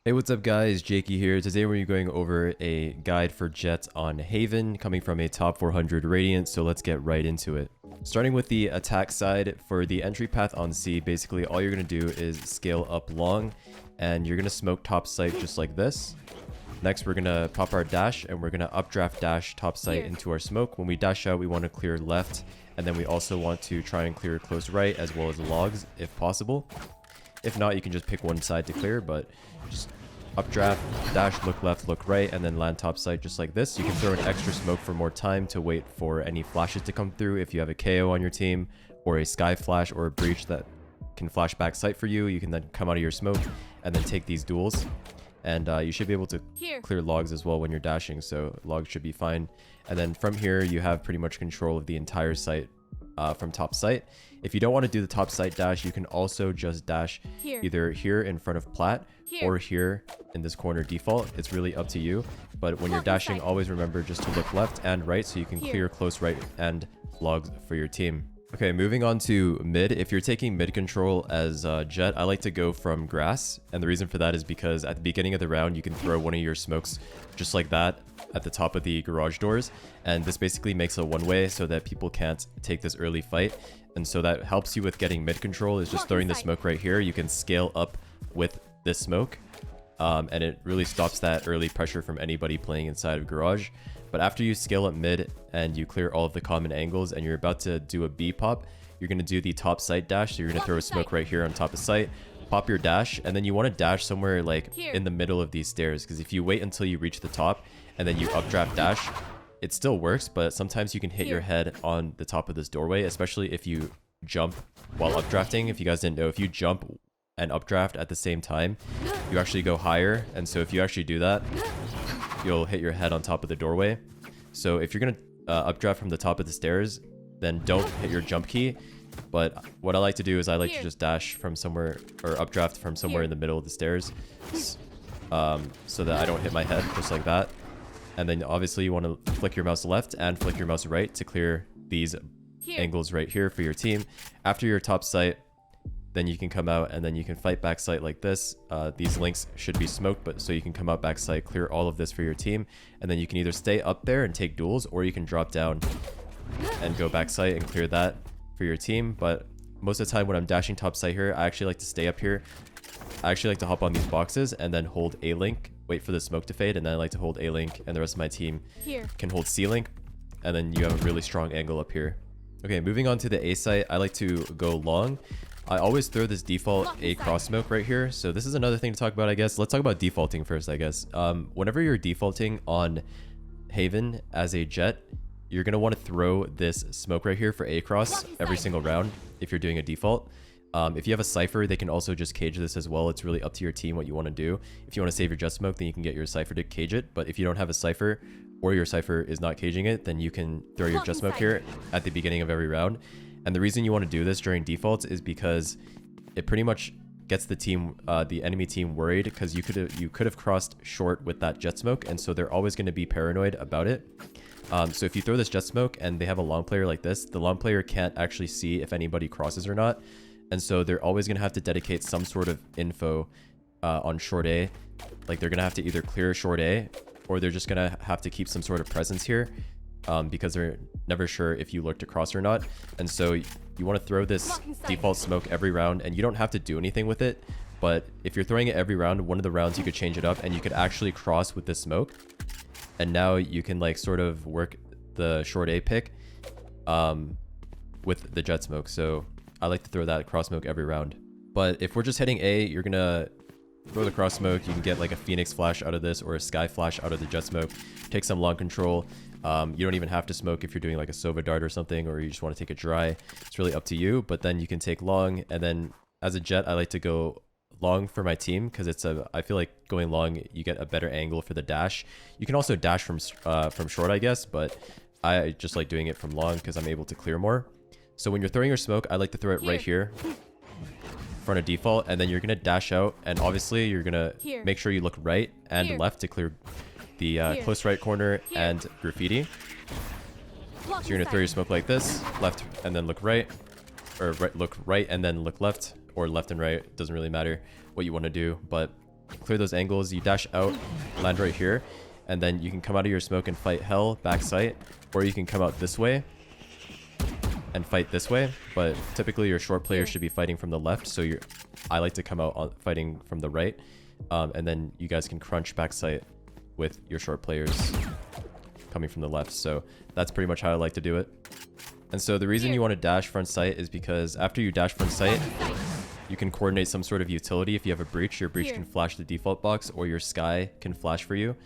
Hey, what's up guys, Jaeky here. Today we're going over a guide for Jett on Haven, coming from a top 400 Radiant, so let's get right into it. Starting with the attack side, for the entry path on C, basically all you're going to do is scale up long, and you're going to smoke top site just like this. Next, we're going to pop our dash, and we're going to updraft dash top site into our smoke. When we dash out, we want to clear left, and then we also want to try and clear close right, as well as logs, if possible. If not, you can just pick one side to clear, but just updraft, dash, look left, look right, and then land top side just like this. You can throw an extra smoke for more time to wait for any flashes to come through. If you have a KO on your team, or a sky flash, or a breach that can flash back sight for you, you can then come out of your smoke and then take these duels. And you should be able to clear logs as well when you're dashing, so logs should be fine. And then from here, you have pretty much control of the entire site from top site. If you don't want to do the top site dash, you can also just dash either here in front of plat or here in this corner default. It's really up to you, but when you're dashing, always remember just to look left and right so you can clear close right and logs for your team. Okay, moving on to mid. If you're taking mid control as Jett, I like to go from grass, and the reason for that is because at the beginning of the round, you can throw one of your smokes just like that at the top of the garage doors, and this basically makes a one-way so that people can't take this early fight, and so that helps you with getting mid control. Is just throwing the smoke right here. You can scale up with this smoke, and it really stops that early pressure from anybody playing inside of garage. But after you scale up mid and you clear all of the common angles and you're about to do a B pop, you're going to do the top site dash. So you're going to throw a smoke right here on top of site, pop your dash, and then you want to dash somewhere like in the middle of these stairs, because if you wait until you reach the top and then you updraft dash, it still works, but sometimes you can hit your head on the top of this doorway, especially if you jump while updrafting. If you guys didn't know, if you jump and updraft at the same time, you actually go higher, and so if you actually do that, you'll hit your head on top of the doorway. So if you're gonna updraft from the top of the stairs, then don't hit your jump key. But what I like to do is I like to just dash from somewhere, or updraft from somewhere in the middle of the stairs, so that I don't hit my head, just like that. And then obviously you want to flick your mouse left and flick your mouse right to clear these angles right here for your team. After your top site, then you can come out and then you can fight back site like this. These links should be smoked, but so you can come out back site, clear all of this for your team, and then you can either stay up there and take duels, or you can drop down and go back site and clear that for your team. But most of the time when I'm dashing top site here, I actually like to stay up here. I actually like to hop on these boxes and then hold A link, wait for the smoke to fade, and then I like to hold A link, and the rest of my team can hold C link, and then you have a really strong angle up here. Okay, moving on to the A site, I like to go long. I always throw this default A cross smoke right here. So this is another thing to talk about, I guess. Let's talk about defaulting first, I guess. Whenever you're defaulting on Haven as a Jett, you're going to want to throw this smoke right here for A cross every single round if you're doing a default. If you have a Cypher, they can also just cage this as well. It's really up to your team what you want to do. If you want to save your Jett smoke, then you can get your Cypher to cage it. But if you don't have a Cypher, or your Cypher is not caging it, then you can throw your Jett smoke here at the beginning of every round. And the reason you want to do this during defaults is because it pretty much gets the team, the enemy team, worried, because you could have crossed short with that Jett smoke, and so they're always going to be paranoid about it. So if you throw this Jett smoke and they have a long player like this, the long player can't actually see if anybody crosses or not, and so they're always going to have to dedicate some sort of info on short A. Like they're going to have to either clear short A, or they're just going to have to keep some sort of presence here. Because they're never sure if you lurked across or not. And so you want to throw this default smoke every round, and you don't have to do anything with it. But if you're throwing it every round, one of the rounds you could change it up and you could actually cross with this smoke. And now you can like sort of work the short A pick with the Jett smoke. So I like to throw that cross smoke every round. But if we're just hitting A, you're gonna throw the cross smoke. You can get like a Phoenix flash out of this, or a sky flash out of the Jett smoke. Take some long control. You don't even have to smoke if you're doing like a Sova dart or something, or you just want to take it dry. It's really up to you, but then you can take long. And then as a Jett, I like to go long for my team, because I feel like going long, you get a better angle for the dash. You can also dash from short, I guess, but I just like doing it from long because I'm able to clear more. So when you're throwing your smoke, I like to throw it right here in front of default, and then you're gonna dash out, and obviously you're gonna make sure you look right and left to clear the close right corner and graffiti. So you're gonna throw your smoke like this, left and then look right, or look right and then look left, or left and right. It doesn't really matter what you want to do, but clear those angles, you dash out, land right here, and then you can come out of your smoke and fight hell back site, or you can come out this way and fight this way. But typically your short players should be fighting from the left, so I like to come out fighting from the right, and then you guys can crunch back site with your short players coming from the left. So that's pretty much how I like to do it. And so the reason you want to dash front sight is because after you dash front sight, you can coordinate some sort of utility. If you have a breach, your breach can flash the default box, or your sky can flash for you.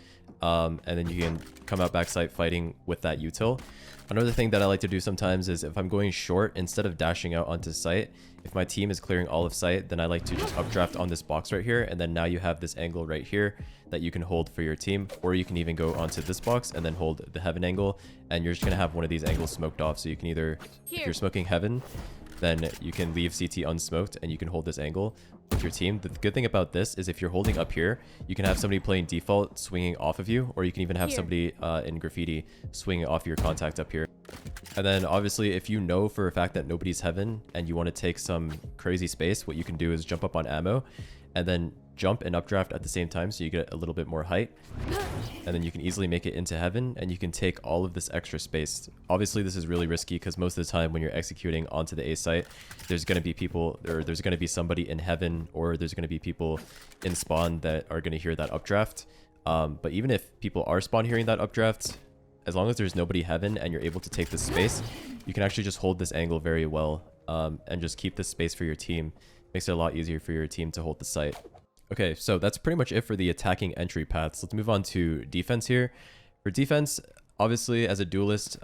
And then you can come out backside fighting with that util. Another thing that I like to do sometimes is if I'm going short, instead of dashing out onto site, if my team is clearing all of site, then I like to just updraft on this box right here. And then now you have this angle right here that you can hold for your team, or you can even go onto this box and then hold the heaven angle. And you're just going to have one of these angles smoked off. So you can either, if you're smoking heaven, then you can leave CT unsmoked and you can hold this angle with your team. The good thing about this is if you're holding up here, you can have somebody playing default swinging off of you, or you can even have somebody in graffiti swinging off your contact up here. And then obviously if you know for a fact that nobody's heaven and you want to take some crazy space, what you can do is jump up on ammo and then jump and updraft at the same time, so you get a little bit more height, and then you can easily make it into heaven and you can take all of this extra space. Obviously this is really risky because most of the time when you're executing onto the A site, there's going to be people, or there's going to be somebody in heaven, or there's going to be people in spawn that are going to hear that updraft. But even if people are spawn hearing that updraft, as long as there's nobody heaven and you're able to take this space, you can actually just hold this angle very well, and just keep this space for your team. Makes it a lot easier for your team to hold the site. Okay, so that's pretty much it for the attacking entry paths. Let's move on to defense here. For defense, obviously as a duelist,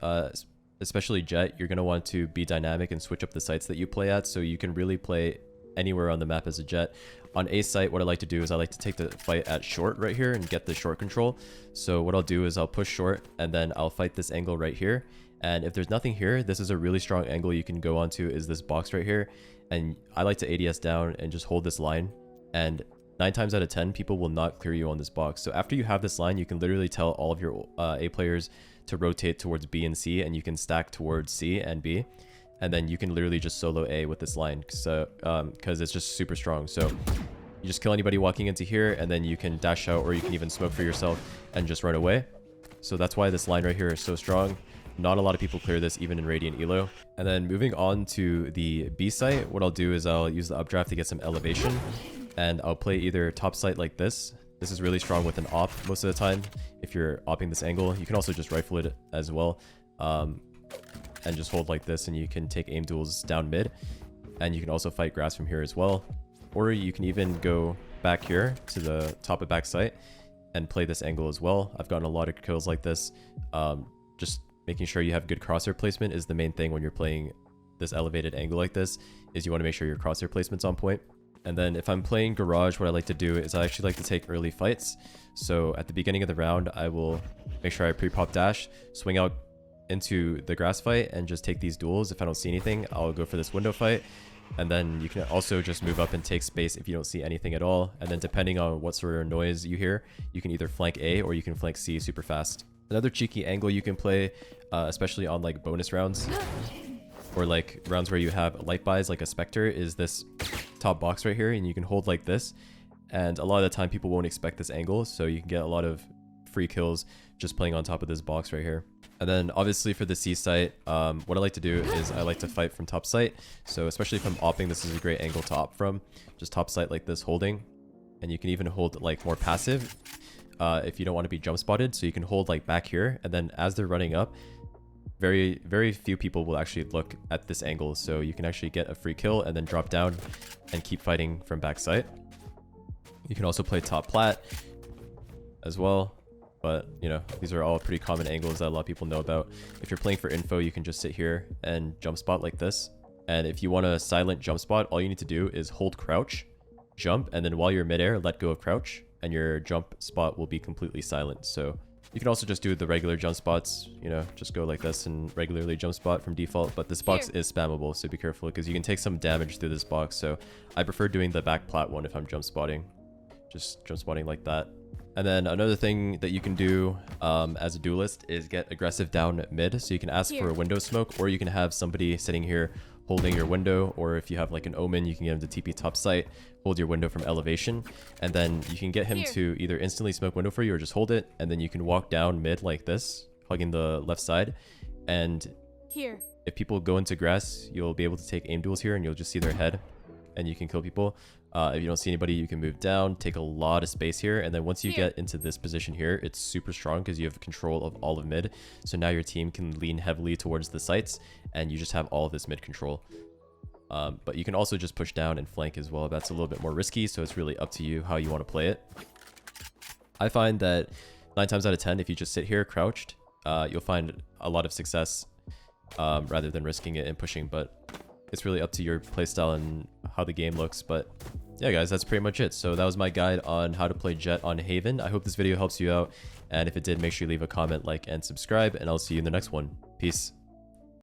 especially Jett, you're going to want to be dynamic and switch up the sites that you play at, so you can really play anywhere on the map as a Jett. On A site, what I like to do is I like to take the fight at short right here and get the short control. So what I'll do is I'll push short and then I'll fight this angle right here. And if there's nothing here, this is a really strong angle you can go onto, is this box right here. And I like to ADS down and just hold this line. And 9 times out of 10, people will not clear you on this box. So after you have this line, you can literally tell all of your A players to rotate towards B and C, and you can stack towards C and B. And then you can literally just solo A with this line, so because it's just super strong. So you just kill anybody walking into here, and then you can dash out, or you can even smoke for yourself and just run away. So that's why this line right here is so strong. Not a lot of people clear this even in Radiant Elo. And then moving on to the B site, what I'll do is I'll use the updraft to get some elevation. And I'll play either top site like this. This is really strong with an op most of the time. If you're opping this angle, you can also just rifle it as well. And just hold like this, and you can take aim duels down mid. And you can also fight grass from here as well. Or you can even go back here to the top of back site and play this angle as well. I've gotten a lot of kills like this. Just making sure you have good crosshair placement is the main thing when you're playing this elevated angle like this, is you want to make sure your crosshair placement's on point. And then if I'm playing garage, what I like to do is I actually like to take early fights. So at the beginning of the round, I will make sure I pre-pop dash, swing out into the grass fight, and just take these duels. If I don't see anything, I'll go for this window fight. And then you can also just move up and take space if you don't see anything at all. And then depending on what sort of noise you hear, you can either flank A or you can flank C super fast. Another cheeky angle you can play, especially on like bonus rounds, or like rounds where you have light buys like a Spectre, is this top box right here, and you can hold like this, and a lot of the time people won't expect this angle, so you can get a lot of free kills just playing on top of this box right here. And then obviously for the C site, what I like to do is I like to fight from top site. So especially if I'm opping, this is a great angle to op from. Just top site like this, holding, and you can even hold like more passive if you don't want to be jump spotted. So you can hold like back here, and then as they're running up, very few people will actually look at this angle, so you can actually get a free kill and then drop down and keep fighting from back site. You can also play top plat as well, but you know, these are all pretty common angles that a lot of people know about. If you're playing for info, you can just sit here and jump spot like this. And if you want a silent jump spot, all you need to do is hold crouch, jump, and then while you're midair, let go of crouch, and your jump spot will be completely silent. So you can also just do the regular jump spots, you know, just go like this and regularly jump spot from default. But this box is spammable, so be careful because you can take some damage through this box. So I prefer doing the back plat one if I'm jump spotting, just jump spotting like that. And then another thing that you can do as a duelist is get aggressive down mid. So you can ask for a window smoke, or you can have somebody sitting here holding your window, or if you have like an Omen, you can get him to TP top site, hold your window from elevation, and then you can get him to either instantly smoke window for you or just hold it, and then you can walk down mid like this, hugging the left side, and if people go into grass, you'll be able to take aim duels here and you'll just see their head and you can kill people. If you don't see anybody, you can move down, take a lot of space here, and then once you get into this position here, it's super strong because you have control of all of mid. So now your team can lean heavily towards the sites and you just have all of this mid control. But you can also just push down and flank as well. That's a little bit more risky, so it's really up to you how you want to play it. I find that 9 times out of 10, if you just sit here crouched, you'll find a lot of success rather than risking it and pushing, but it's really up to your playstyle and how the game looks. But yeah, guys, that's pretty much it. So that was my guide on how to play Jett on Haven. I hope this video helps you out, and if it did, make sure you leave a comment, like, and subscribe, and I'll see you in the next one. Peace.